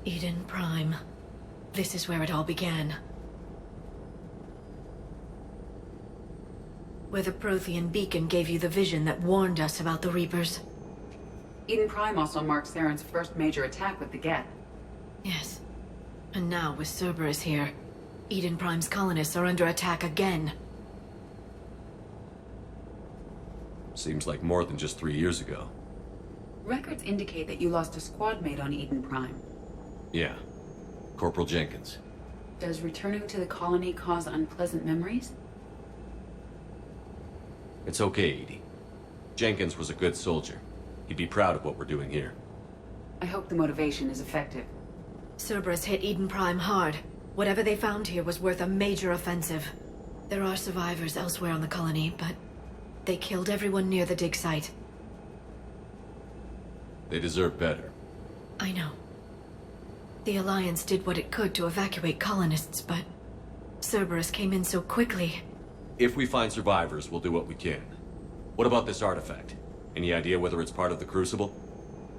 Eden Prime. This is where it all began. Where the Prothean beacon gave you the vision that warned us about the Reapers. Eden Prime also marked Saren's first major attack with the Geth. Yes. And now, with Cerberus here, Eden Prime's colonists are under attack again. Seems like more than just 3 years ago. Records indicate that you lost a squad mate on Eden Prime. Yeah. Corporal Jenkins. Does returning to the colony cause unpleasant memories? It's okay, Edie. Jenkins was a good soldier. He'd be proud of what we're doing here. I hope the motivation is effective. Cerberus hit Eden Prime hard. Whatever they found here was worth a major offensive. There are survivors elsewhere on the colony, but they killed everyone near the dig site. They deserve better. I know. The Alliance did what it could to evacuate colonists, but Cerberus came in so quickly. If we find survivors, we'll do what we can. What about this artifact? Any idea whether it's part of the Crucible?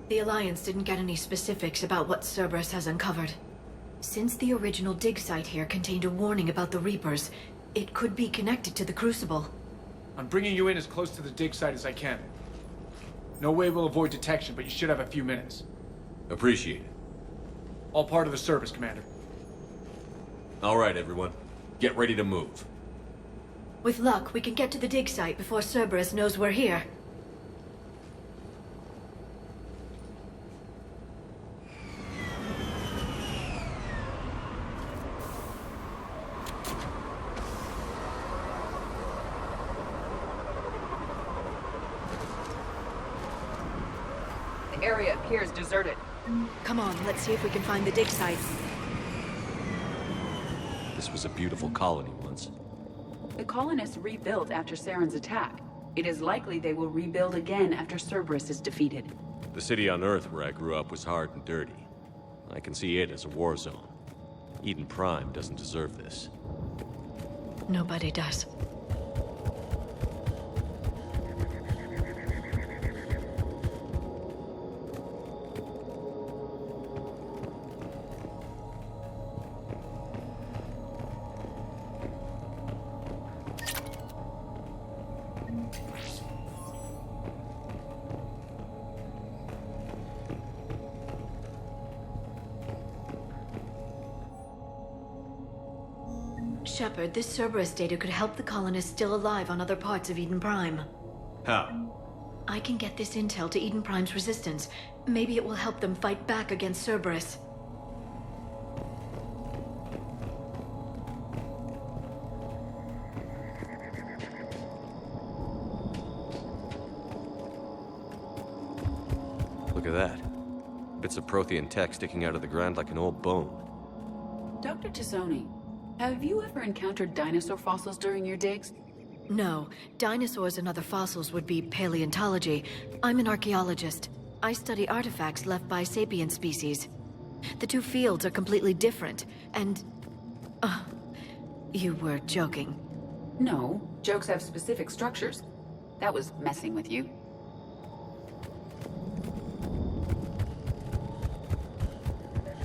The Alliance didn't get any specifics about what Cerberus has uncovered. Since the original dig site here contained a warning about the Reapers, it could be connected to the Crucible. I'm bringing you in as close to the dig site as I can. No way we'll avoid detection, but you should have a few minutes. Appreciate it. All part of the service, Commander. All right, everyone. Get ready to move. With luck, we can get to the dig site before Cerberus knows we're here. The area appears deserted. Come on, let's see if we can find the dig site. This was a beautiful colony once. The colonists rebuilt after Saren's attack. It is likely they will rebuild again after Cerberus is defeated. The city on Earth where I grew up was hard and dirty. I can see it as a war zone. Eden Prime doesn't deserve this. Nobody does. Shepard, this Cerberus data could help the colonists still alive on other parts of Eden Prime. How? I can get this intel to Eden Prime's resistance. Maybe it will help them fight back against Cerberus. Look at that. Bits of Prothean tech sticking out of the ground like an old bone. Dr. Tassoni, Have you ever encountered dinosaur fossils during your digs? No, dinosaurs and other fossils would be paleontology. I'm an archaeologist. I study artifacts left by sapient species. The two fields are completely different, and... you were joking. No, jokes have specific structures. That was messing with you.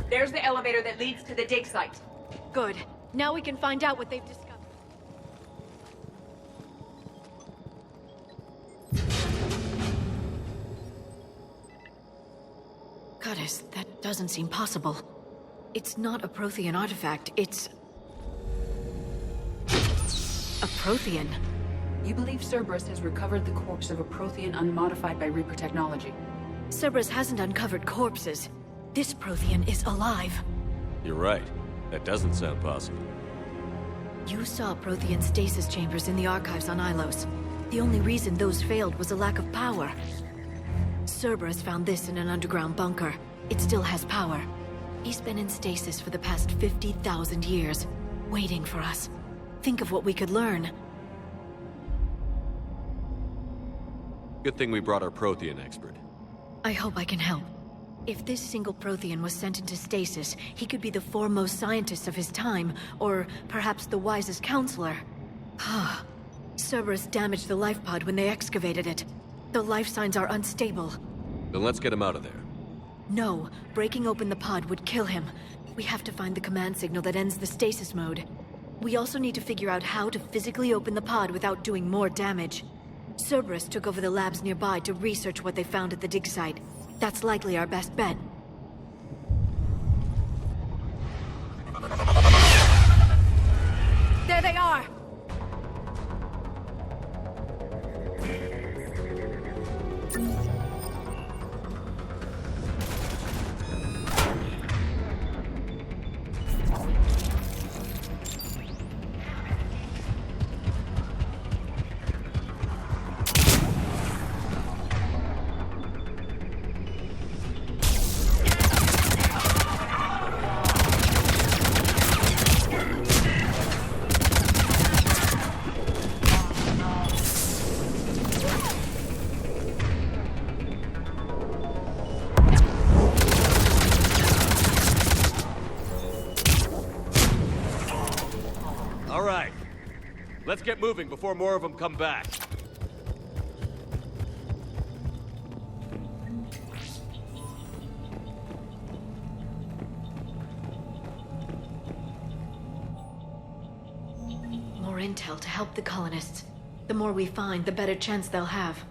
There's the elevator that leads to the dig site. Good. Now we can find out what they've discovered. Goddess, that doesn't seem possible. It's not a Prothean artifact, it's... a Prothean. You believe Cerberus has recovered the corpse of a Prothean unmodified by Reaper technology. Cerberus hasn't uncovered corpses. This Prothean is alive. You're right. That doesn't sound possible. You saw Prothean stasis chambers in the archives on Ilos. The only reason those failed was a lack of power. Cerberus found this in an underground bunker. It still has power. He's been in stasis for the past 50,000 years, waiting for us. Think of what we could learn. Good thing we brought our Prothean expert. I hope I can help. If this single Prothean was sent into stasis, he could be the foremost scientist of his time, or perhaps the wisest counselor. Cerberus damaged the life pod when they excavated it. The life signs are unstable. Then let's get him out of there. No, breaking open the pod would kill him. We have to find the command signal that ends the stasis mode. We also need to figure out how to physically open the pod without doing more damage. Cerberus took over the labs nearby to research what they found at the dig site. That's likely our best bet. There they are! Let's get moving before more of them come back. More intel to help the colonists. The more we find, the better chance they'll have.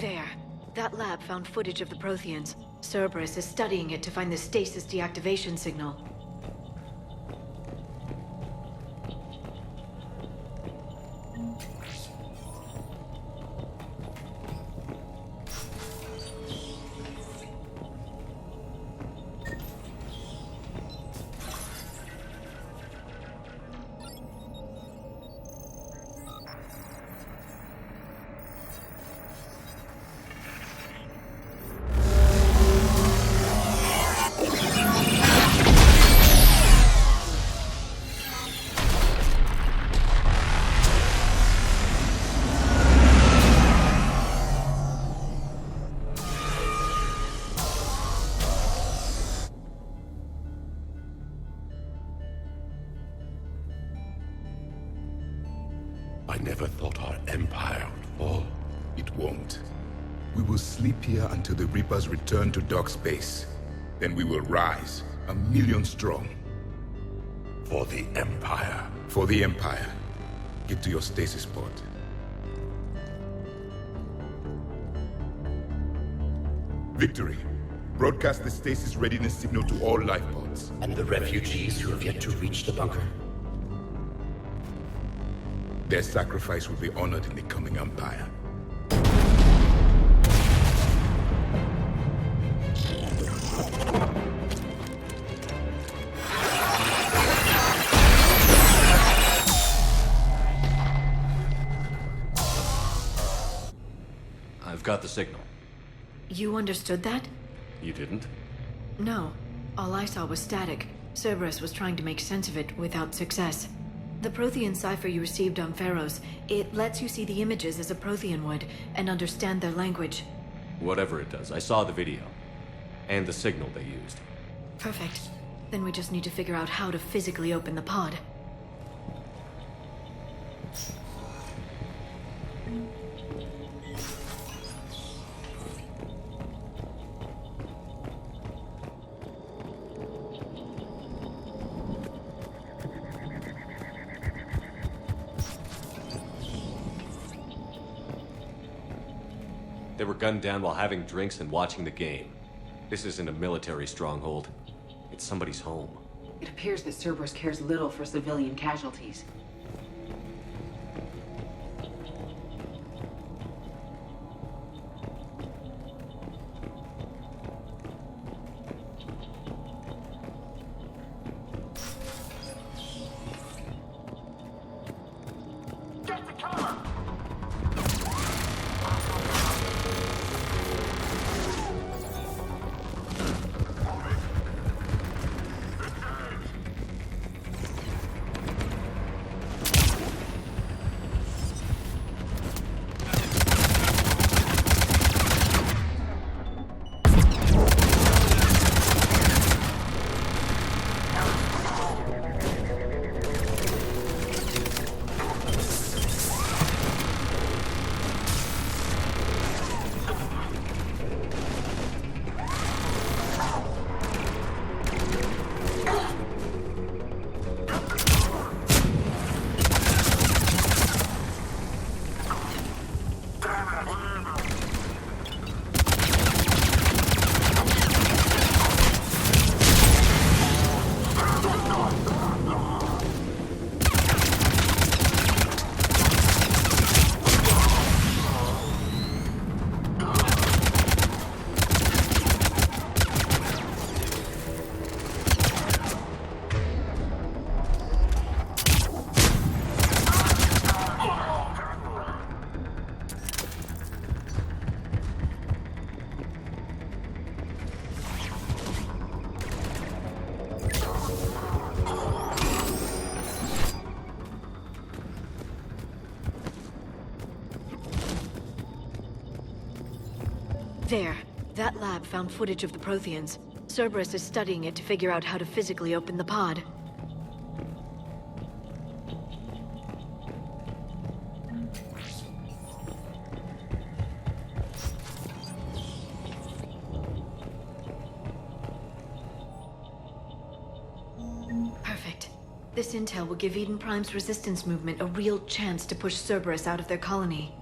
There. That lab found footage of the Protheans. Cerberus is studying it to find the stasis deactivation signal. It won't. We will sleep here until the Reapers return to dock space. Then we will rise, 1,000,000 strong. For the Empire. For the Empire. Get to your stasis pod. Victory. Broadcast the stasis readiness signal to all life pods. And the refugees who have yet to reach the bunker. Their sacrifice will be honored in the coming Empire. I've got the signal. You understood that? You didn't? No. All I saw was static. Cerberus was trying to make sense of it without success. The Prothean cipher you received on Pharaohs, it lets you see the images as a Prothean would, and understand their language. Whatever it does, I saw the video. And the signal they used. Perfect. Then we just need to figure out how to physically open the pod. They were gunned down while having drinks and watching the game. This isn't a military stronghold. It's somebody's home. It appears that Cerberus cares little for civilian casualties. There. That lab found footage of the Protheans. Cerberus is studying it to figure out how to physically open the pod. Perfect. This intel will give Eden Prime's resistance movement a real chance to push Cerberus out of their colony.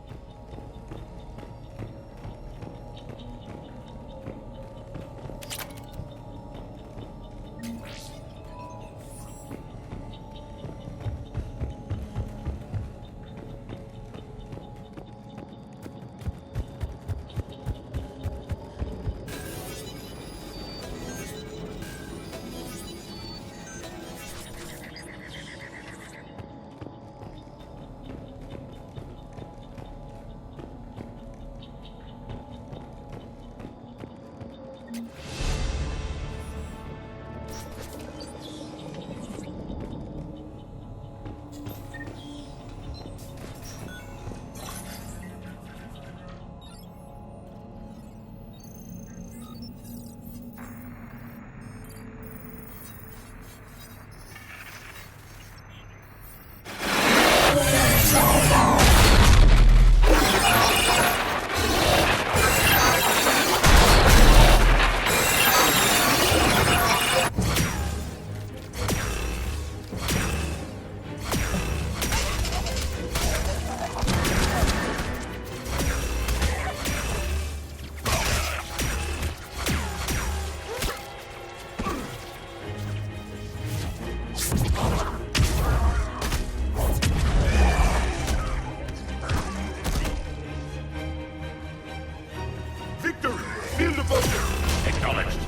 Victory! Field the bunker! Acknowledged.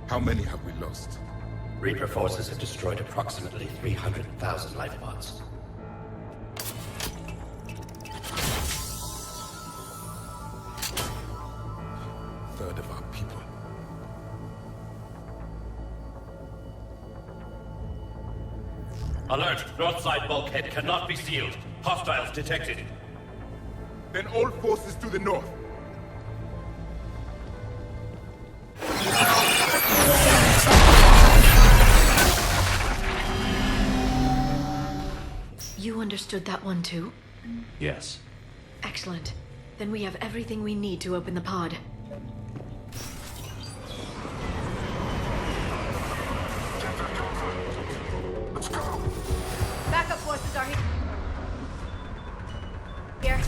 How many have we lost? Reaper forces have destroyed approximately 300,000 life pods. Third of our people. Alert! North side bulkhead cannot be sealed. Hostiles detected. Then all forces to the north. You understood that one too? Yes. Excellent. Then we have everything we need to open the pod. Backup forces are here. Here.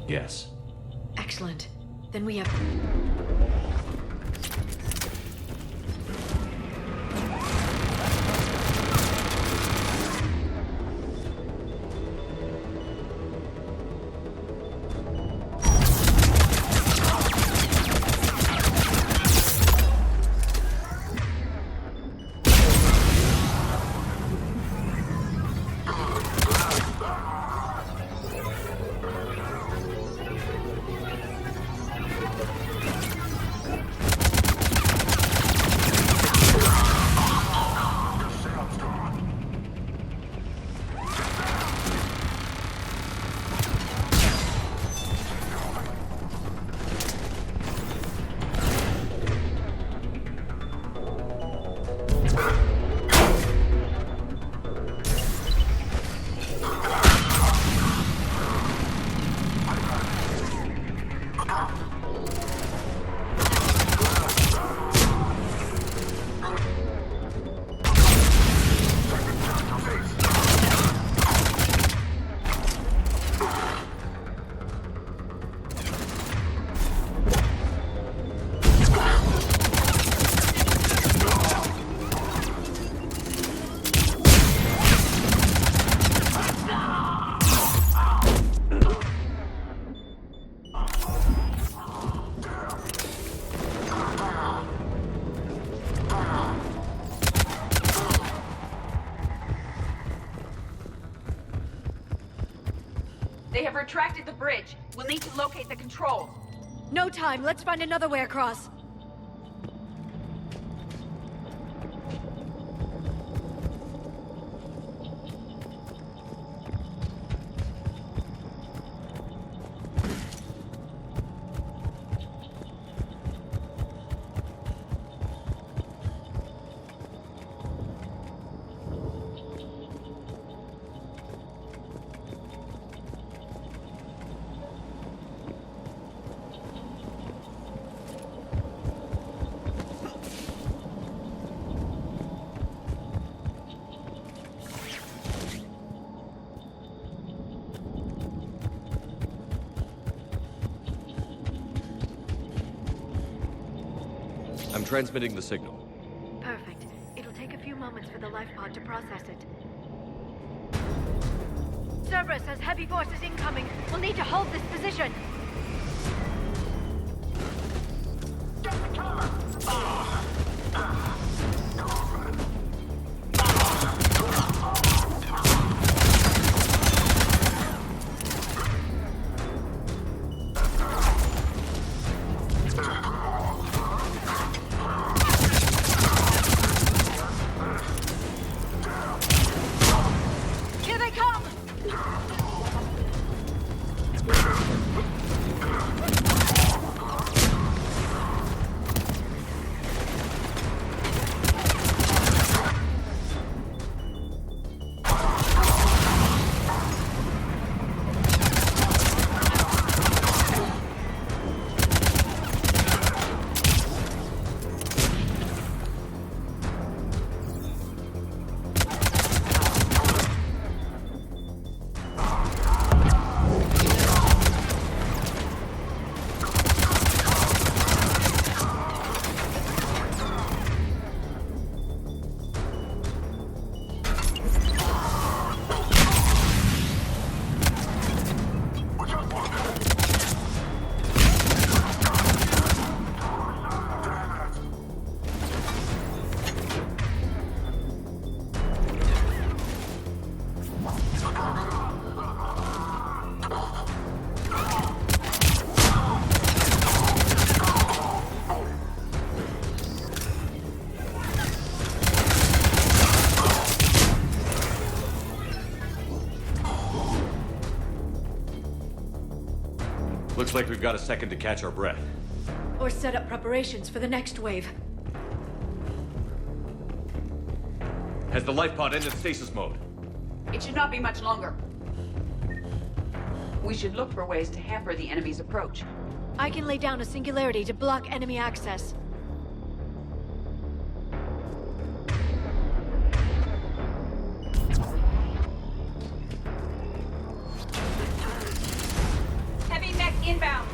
Yes. Excellent. Then we have... They have retracted the bridge. We'll need to locate the controls. No time. Let's find another way across. transmitting the signal. Perfect. It'll take a few moments for the life pod to process it. Cerberus has heavy forces incoming. We'll need to hold this position. Here they come! Looks like we've got a second to catch our breath. Or set up preparations for the next wave. Has the life pod ended stasis mode? It should not be much longer. We should look for ways to hamper the enemy's approach. I can lay down a singularity to block enemy access. Heavy mech inbound.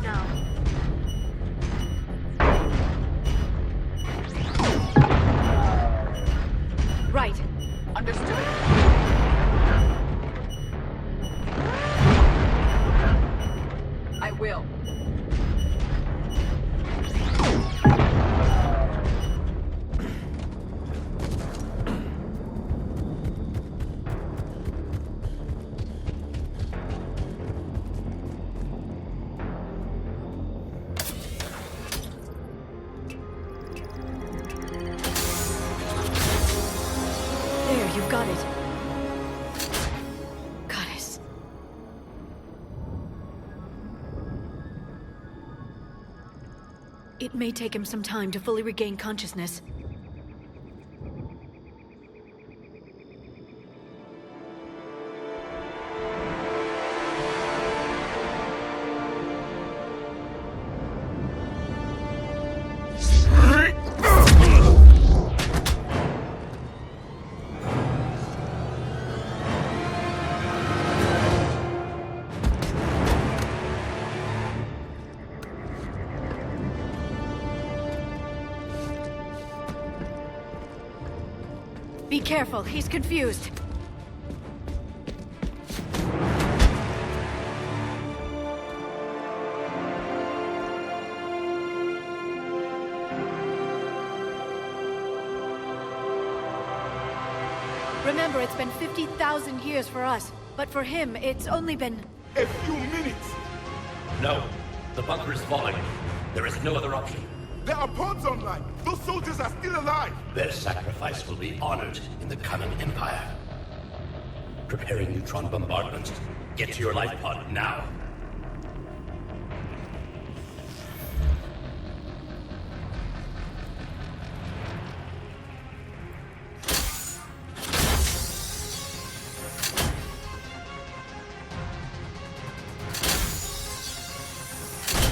now. Right. Understood. I will. There, you've got it. Goddess. It may take him some time to fully regain consciousness. Be careful, he's confused. Remember, it's been 50,000 years for us, but for him, it's only been... A few minutes! No. The bunker is falling. There is no other option. There are pods online! Those soldiers are still alive! Their sacrifice will be honored in the coming Empire. Preparing neutron bombardment. Get to your life pod now.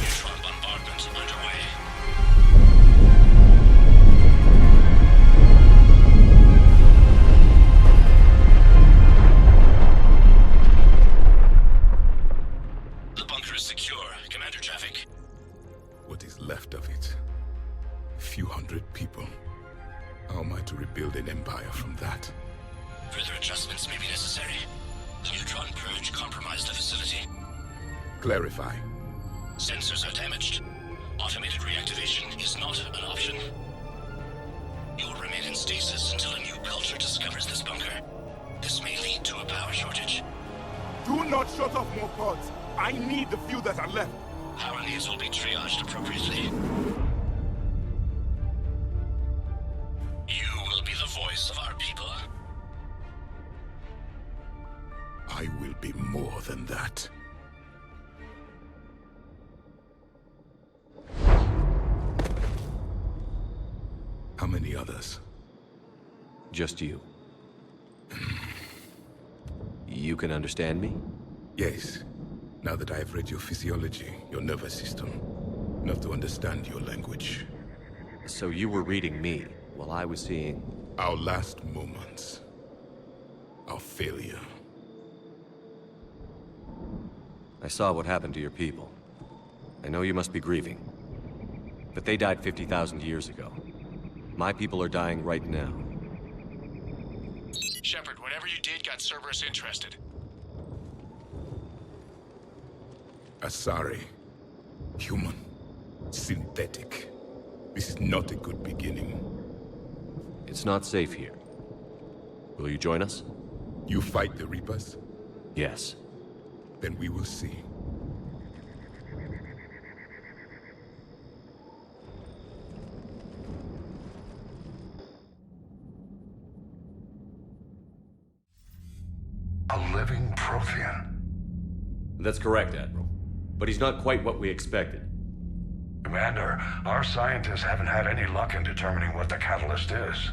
Neutron bombardment underway. The bunker is secure. Commander traffic. What is left of it? A few hundred people. How am I to rebuild an empire from that? Further adjustments may be necessary. The neutron purge compromised the facility. Clarify. Sensors are damaged. Automated reactivation is not an option. You will remain in stasis until a new culture discovers this bunker. This may lead to a power shortage. Do not shut off more pods! I need the few that are left! Power needs will be triaged appropriately. You will be the voice of our people. I will be more than that. How many others? Just you. You can understand me? Yes. Now that I have read your physiology, your nervous system, enough to understand your language. So you were reading me, while I was seeing... Our last moments. Our failure. I saw what happened to your people. I know you must be grieving. But they died 50,000 years ago. My people are dying right now. Shepard, whatever you did got Cerberus interested. Asari. Human. Synthetic. This is not a good beginning. It's not safe here. Will you join us? You fight the Reapers? Yes. Then we will see. A living Prothean. That's correct, Admiral. But he's not quite what we expected. Commander, our scientists haven't had any luck in determining what the catalyst is.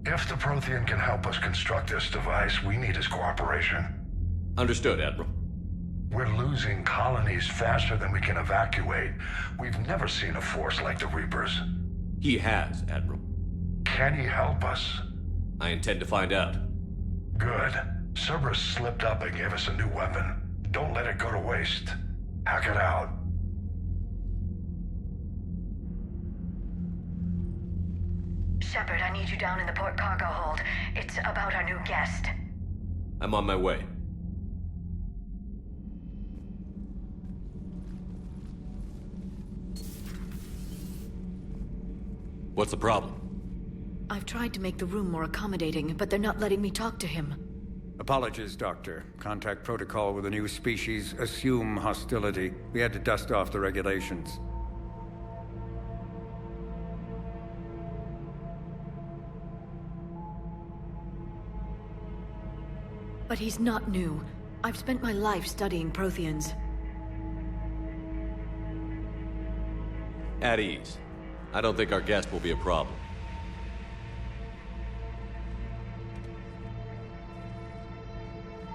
If the Prothean can help us construct this device, we need his cooperation. Understood, Admiral. We're losing colonies faster than we can evacuate. We've never seen a force like the Reapers. He has, Admiral. Can he help us? I intend to find out. Good. Cerberus slipped up and gave us a new weapon. Don't let it go to waste. Hack it out. Shepard, I need you down in the port cargo hold. It's about our new guest. I'm on my way. What's the problem? I've tried to make the room more accommodating, but they're not letting me talk to him. Apologies, Doctor. Contact protocol with a new species. Assume hostility. We had to dust off the regulations. But he's not new. I've spent my life studying Protheans. At ease. I don't think our guest will be a problem.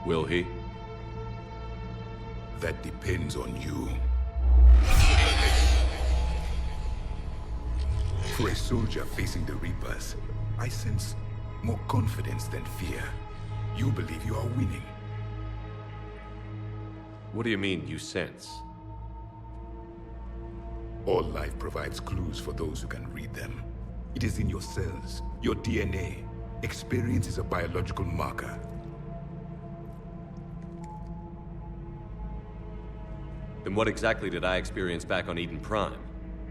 Will he? That depends on you. For a soldier facing the Reapers, I sense more confidence than fear. You believe you are winning. What do you mean, you sense? All life provides clues for those who can read them. It is in your cells, your DNA. Experience is a biological marker. Then what exactly did I experience back on Eden Prime?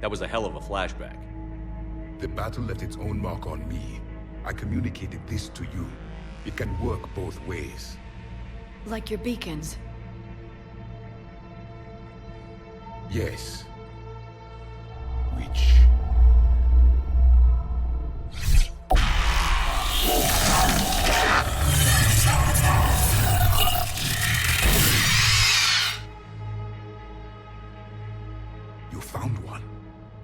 That was a hell of a flashback. The battle left its own mark on me. I communicated this to you. It can work both ways. Like your beacons. Yes. Which... You found one.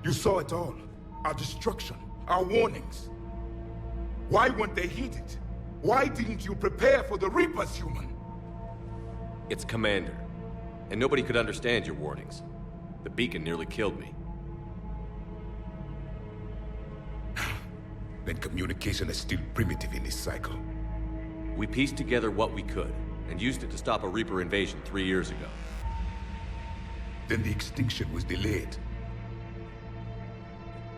You saw it all. Our destruction, our warnings. Why weren't they heeded? Why didn't you prepare for the Reapers, human? It's Commander. And nobody could understand your warnings. The beacon nearly killed me. Then communication is still primitive in this cycle. We pieced together what we could, and used it to stop a Reaper invasion 3 years ago. Then the extinction was delayed.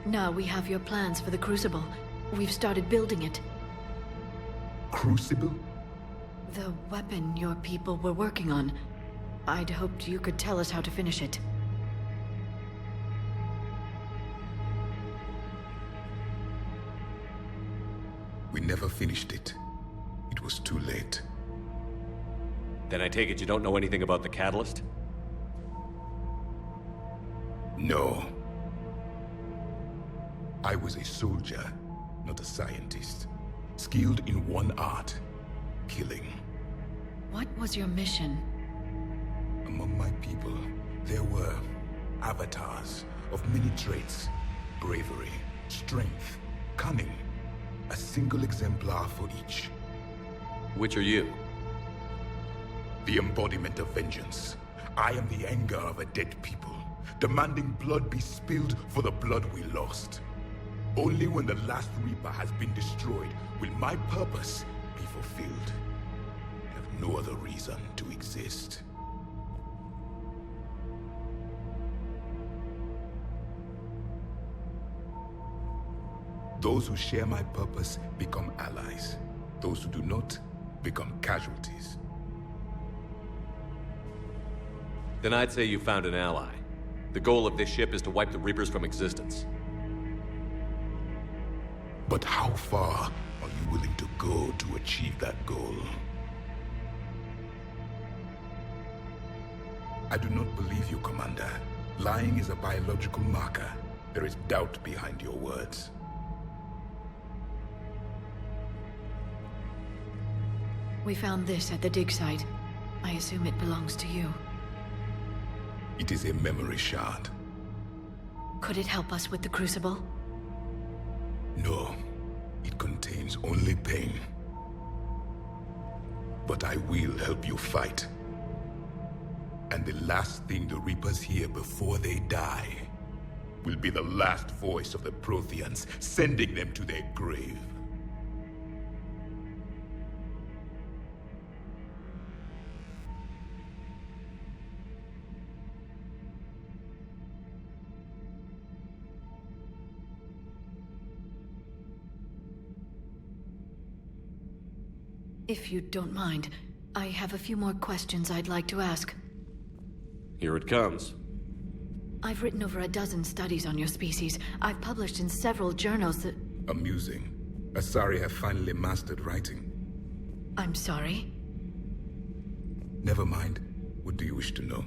Now we have your plans for the Crucible. We've started building it. Crucible? The weapon your people were working on. I'd hoped you could tell us how to finish it. We never finished it. It was too late. Then I take it you don't know anything about the catalyst? No. I was a soldier, not a scientist. Skilled in one art, killing. What was your mission? Among my people, there were avatars of many traits. Bravery, strength, cunning. A single exemplar for each. Which are you? The embodiment of vengeance. I am the anger of a dead people, demanding blood be spilled for the blood we lost. Only when the last Reaper has been destroyed will my purpose be fulfilled. I have no other reason to exist. Those who share my purpose become allies. Those who do not become casualties. Then I'd say you found an ally. The goal of this ship is to wipe the Reapers from existence. But how far are you willing to go to achieve that goal? I do not believe you, Commander. Lying is a biological marker. There is doubt behind your words. We found this at the dig site. I assume it belongs to you. It is a memory shard. Could it help us with the Crucible? No. It contains only pain. But I will help you fight. And the last thing the Reapers hear before they die will be the last voice of the Protheans, sending them to their grave. If you don't mind, I have a few more questions I'd like to ask. Here it comes. I've written over a dozen studies on your species. I've published in several journals that... Amusing. Asari have finally mastered writing. I'm sorry? Never mind. What do you wish to know?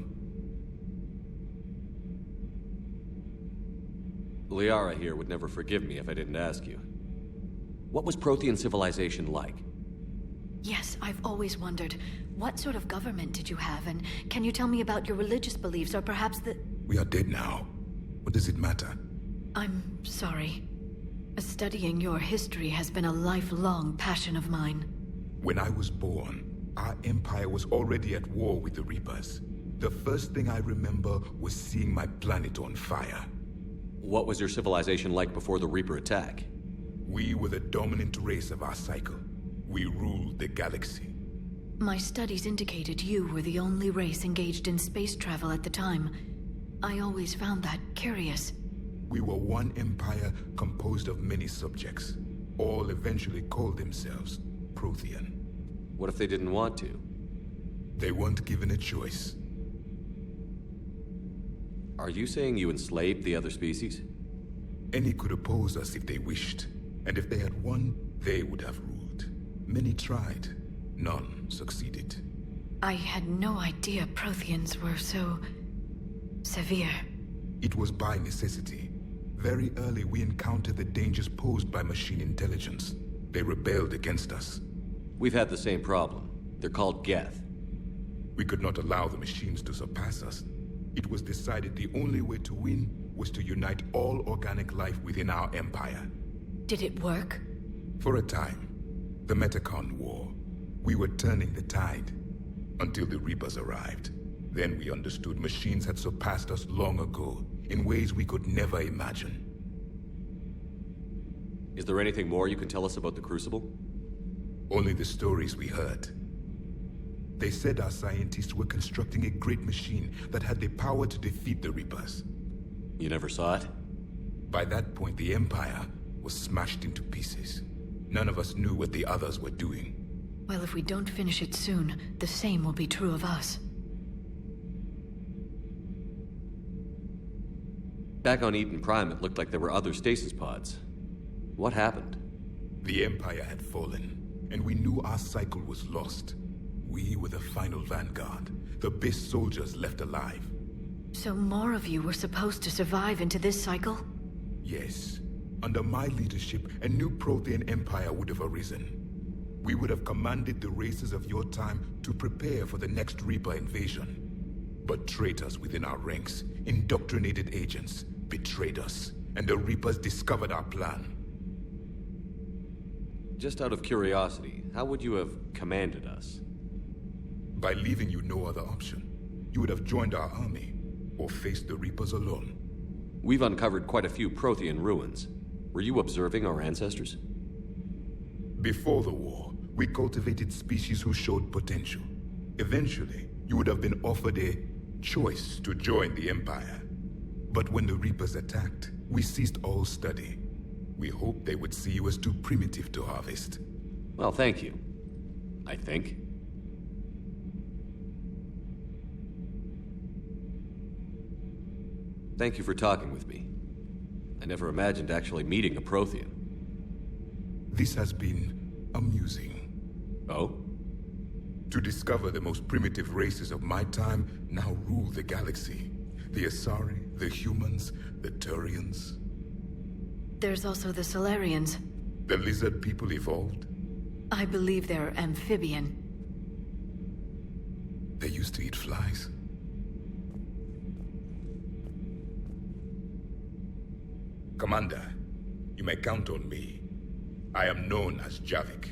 Liara here would never forgive me if I didn't ask you. What was Prothean civilization like? Yes, I've always wondered. What sort of government did you have, and can you tell me about your religious beliefs, or perhaps the... We are dead now. What does it matter? I'm sorry. Studying your history has been a lifelong passion of mine. When I was born, our empire was already at war with the Reapers. The first thing I remember was seeing my planet on fire. What was your civilization like before the Reaper attack? We were the dominant race of our cycle. We ruled the galaxy. My studies indicated you were the only race engaged in space travel at the time. I always found that curious. We were one empire composed of many subjects. All eventually called themselves Prothean. What if they didn't want to? They weren't given a choice. Are you saying you enslaved the other species? Any could oppose us if they wished. And if they had won, they would have ruled. Many tried. None succeeded. I had no idea Protheans were so... severe. It was by necessity. Very early we encountered the dangers posed by machine intelligence. They rebelled against us. We've had the same problem. They're called Geth. We could not allow the machines to surpass us. It was decided the only way to win was to unite all organic life within our empire. Did it work? For a time. The Metacon War. We were turning the tide. Until the Reapers arrived. Then we understood machines had surpassed us long ago, in ways we could never imagine. Is there anything more you can tell us about the Crucible? Only the stories we heard. They said our scientists were constructing a great machine that had the power to defeat the Reapers. You never saw it? By that point, the Empire was smashed into pieces. None of us knew what the others were doing. Well, if we don't finish it soon, the same will be true of us. Back on Eden Prime, it looked like there were other stasis pods. What happened? The Empire had fallen, and we knew our cycle was lost. We were the final vanguard, the best soldiers left alive. So more of you were supposed to survive into this cycle? Yes. Under my leadership, a new Prothean empire would have arisen. We would have commanded the races of your time to prepare for the next Reaper invasion. But traitors within our ranks, indoctrinated agents, betrayed us, and the Reapers discovered our plan. Just out of curiosity, how would you have commanded us? By leaving you no other option. You would have joined our army, or faced the Reapers alone. We've uncovered quite a few Prothean ruins. Were you observing our ancestors? Before the war, we cultivated species who showed potential. Eventually, you would have been offered a choice to join the Empire. But when the Reapers attacked, we ceased all study. We hoped they would see you as too primitive to harvest. Well, thank you. I think. Thank you for talking with me. I never imagined actually meeting a Prothean. This has been amusing. Oh? To discover the most primitive races of my time now rule the galaxy. The Asari, the humans, the Turians. There's also the Solarians. The lizard people evolved. I believe they're amphibian. They used to eat flies. Commander, you may count on me. I am known as Javik.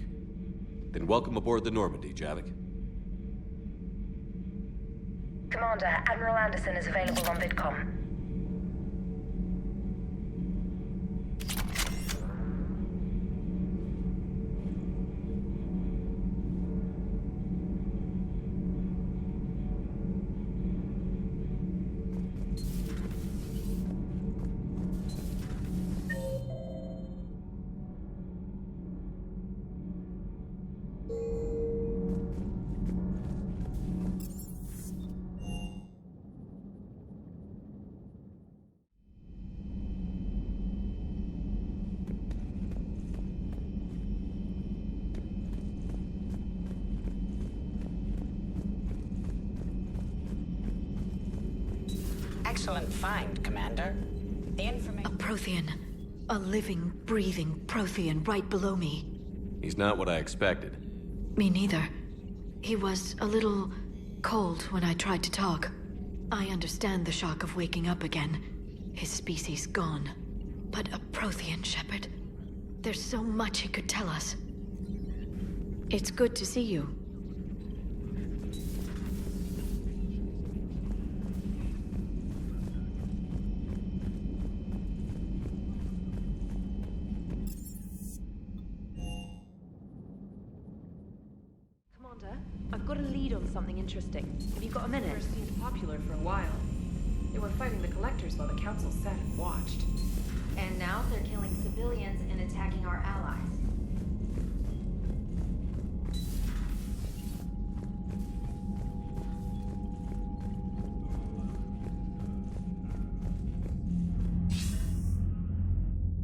Then welcome aboard the Normandy, Javik. Commander, Admiral Anderson is available on VidCom. excellent find, Commander. The A information... Prothean. A living, breathing Prothean right below me. He's not what I expected. Me neither. He was a little cold when I tried to talk. I understand the shock of waking up again. His species gone. But a Prothean, Shepard. There's so much he could tell us. It's good to see you. Commander, I've got a lead on something interesting. Have you got a minute? Seemed popular for a while. They were fighting the Collectors while the Council sat and watched. And now they're killing civilians and attacking our allies.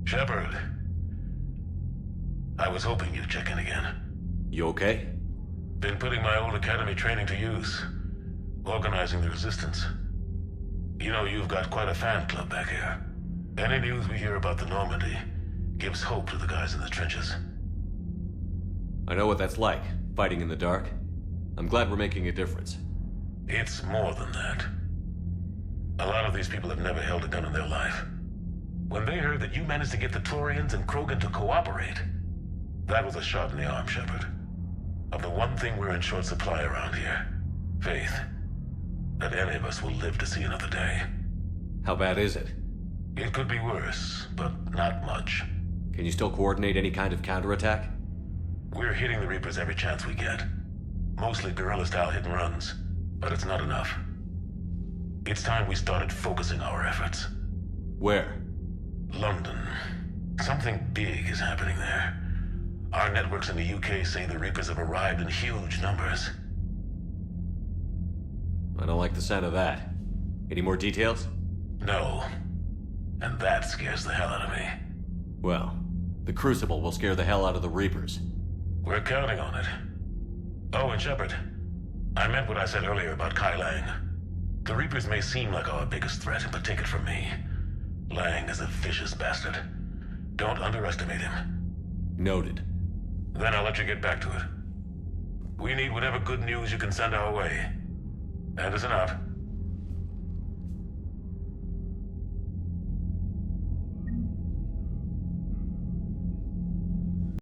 Shepard. I was hoping you'd check in again. You okay? Been putting my old academy training to use. Organizing the resistance. You know, you've got quite a fan club back here. Any news we hear about the Normandy gives hope to the guys in the trenches. I know what that's like, fighting in the dark. I'm glad we're making a difference. It's more than that. A lot of these people have never held a gun in their life. When they heard that you managed to get the Turians and Krogan to cooperate, that was a shot in the arm, Shepard. Of the one thing we're in short supply around here, faith. That any of us will live to see another day. How bad is it? It could be worse, but not much. Can you still coordinate any kind of counterattack? We're hitting the Reapers every chance we get. Mostly guerrilla-style hit-and-runs, but it's not enough. It's time we started focusing our efforts. Where? London. Something big is happening there. Our networks in the UK say the Reapers have arrived in huge numbers. I don't like the sound of that. Any more details? No. And that scares the hell out of me. Well, the Crucible will scare the hell out of the Reapers. We're counting on it. Oh, and Shepard, I meant what I said earlier about Kai Lang. The Reapers may seem like our biggest threat, but take it from me. Lang is a vicious bastard. Don't underestimate him. Noted. Then I'll let you get back to it. We need whatever good news you can send our way. Anderson out.